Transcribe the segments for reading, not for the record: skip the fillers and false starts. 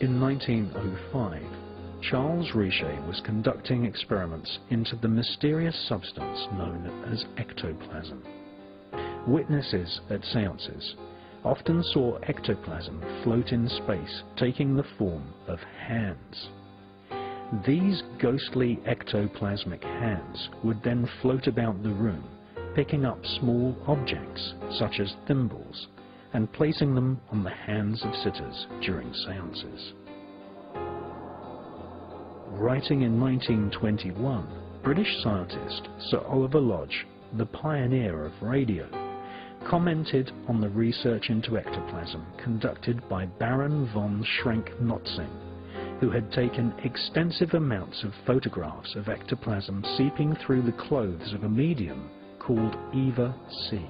In 1905, Charles Richet was conducting experiments into the mysterious substance known as ectoplasm. Witnesses at seances often saw ectoplasm float in space, taking the form of hands. These ghostly ectoplasmic hands would then float about the room, picking up small objects such as thimbles and placing them on the hands of sitters during seances. Writing in 1921, British scientist Sir Oliver Lodge, the pioneer of radio, commented on the research into ectoplasm conducted by Baron von Schrenck-Notzing, who had taken extensive amounts of photographs of ectoplasm seeping through the clothes of a medium called Eva C.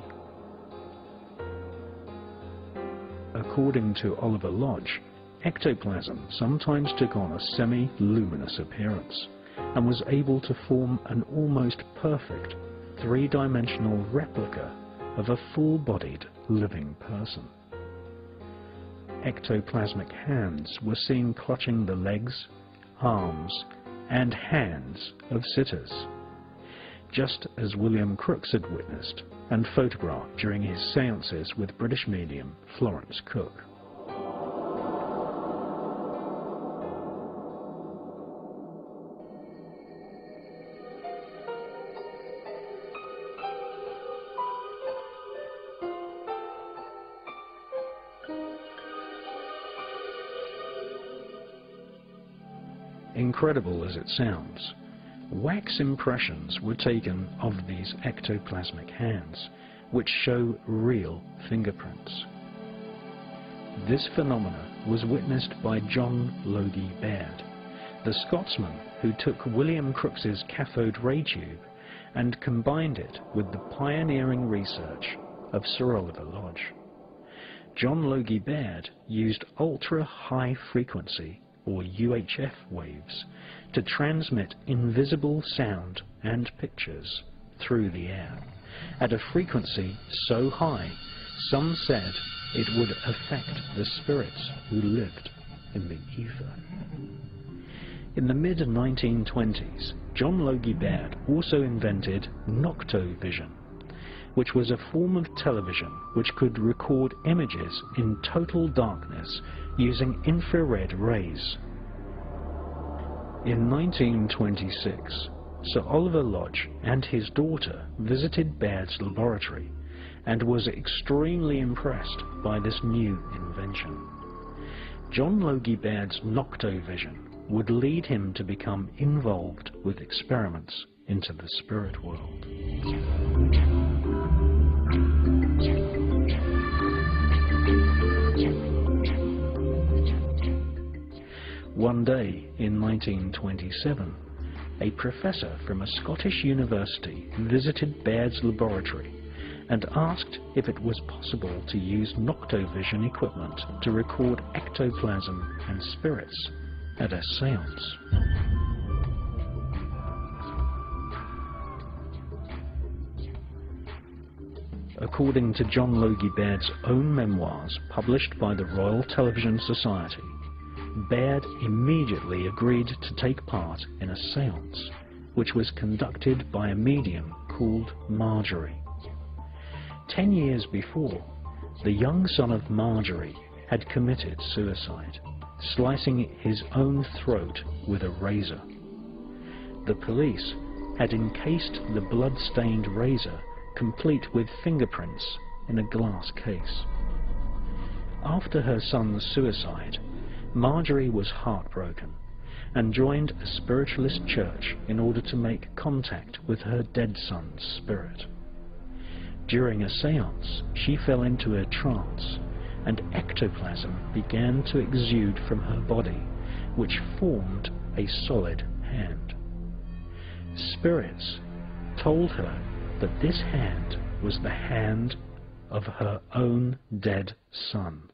According to Oliver Lodge, ectoplasm sometimes took on a semi-luminous appearance and was able to form an almost perfect three-dimensional replica of a full-bodied living person. Ectoplasmic hands were seen clutching the legs, arms, and hands of sitters, just as William Crookes had witnessed and photographed during his seances with British medium Florence Cook. Incredible as it sounds, wax impressions were taken of these ectoplasmic hands, which show real fingerprints. This phenomena was witnessed by John Logie Baird, the Scotsman who took William Crookes's cathode ray tube and combined it with the pioneering research of Sir Oliver Lodge. John Logie Baird used ultra-high frequency or UHF waves to transmit invisible sound and pictures through the air at a frequency so high some said it would affect the spirits who lived in the ether. In the mid-1920s, John Logie Baird also invented noctovision, which was a form of television which could record images in total darkness using infrared rays. In 1926, Sir Oliver Lodge and his daughter visited Baird's laboratory and was extremely impressed by this new invention. John Logie Baird's noctovision would lead him to become involved with experiments into the spirit world. One day in 1927, a professor from a Scottish university visited Baird's laboratory and asked if it was possible to use noctovision equipment to record ectoplasm and spirits at a séance. According to John Logie Baird's own memoirs published by the Royal Television Society, Baird immediately agreed to take part in a séance, which was conducted by a medium called Marjorie. 10 years before, the young son of Marjorie had committed suicide, slicing his own throat with a razor. The police had encased the blood-stained razor, complete with fingerprints, in a glass case. After her son's suicide, Marjorie was heartbroken and joined a spiritualist church in order to make contact with her dead son's spirit. During a séance, she fell into a trance, and ectoplasm began to exude from her body, which formed a solid hand. Spirits told her that this hand was the hand of her own dead son.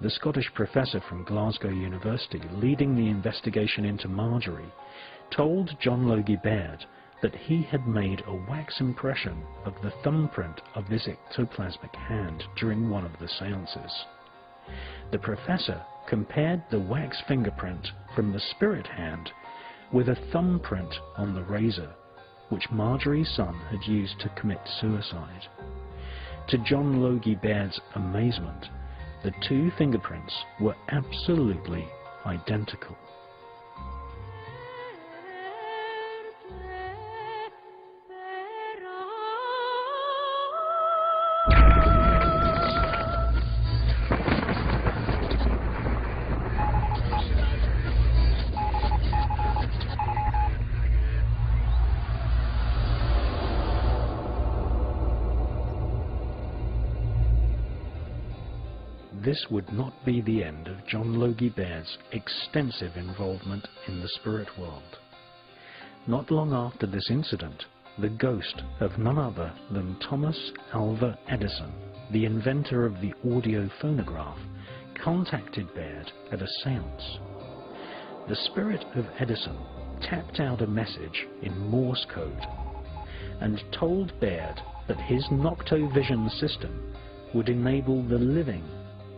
the Scottish professor from Glasgow University leading the investigation into Marjorie, told John Logie Baird that he had made a wax impression of the thumbprint of this ectoplasmic hand during one of the seances. The professor compared the wax fingerprint from the spirit hand with a thumbprint on the razor, which Marjorie's son had used to commit suicide. To John Logie Baird's amazement, the two fingerprints were absolutely identical. This would not be the end of John Logie Baird's extensive involvement in the spirit world. Not long after this incident, the ghost of none other than Thomas Alva Edison, the inventor of the audio phonograph, contacted Baird at a seance. The spirit of Edison tapped out a message in Morse code and told Baird that his Noctovision system would enable the living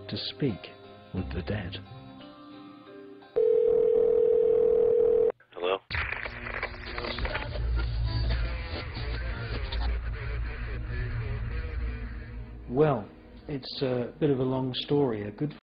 to speak with the dead. Hello? Well, it's a bit of a long story. A good